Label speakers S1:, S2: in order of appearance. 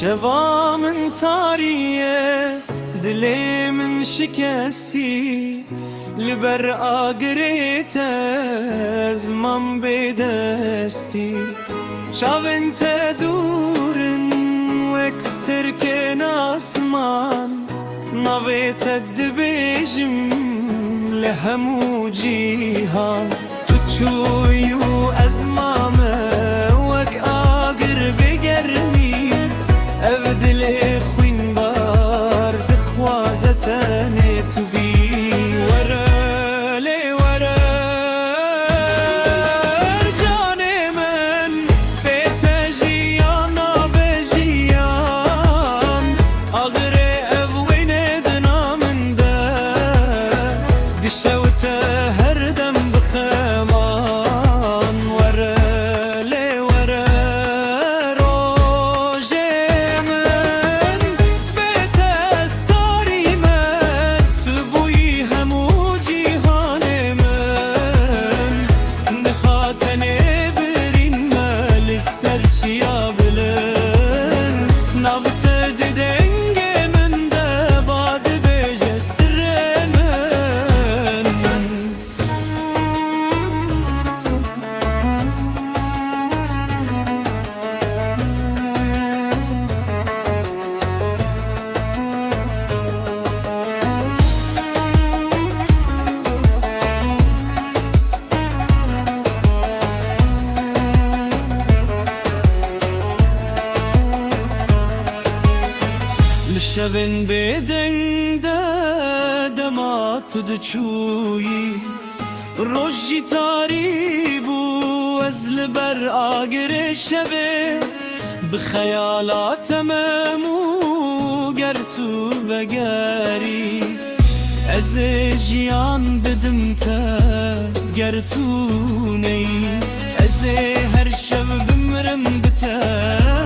S1: شوا من تاریه دلی من شکستی لبر آگریت زمان بدستی شاوین تدورن وکستر کن آسمان نویت دبیجم لهمو جیهان تو چویو از مامه وک آگر بگرمی او دل خوین بار دخوازتنی تو بی وره لی وره جان من بیت جیان آب جیان آگر او وین دنا من ده دشوت هر دم بخمان وره لی وره شبن بدنگ دمات دچویی روزی تاری بو از لبر آگر شبه بخیالاتم مو گر تو وگری از جیان بدم تا گر تو نی از هر شب بمرم بتا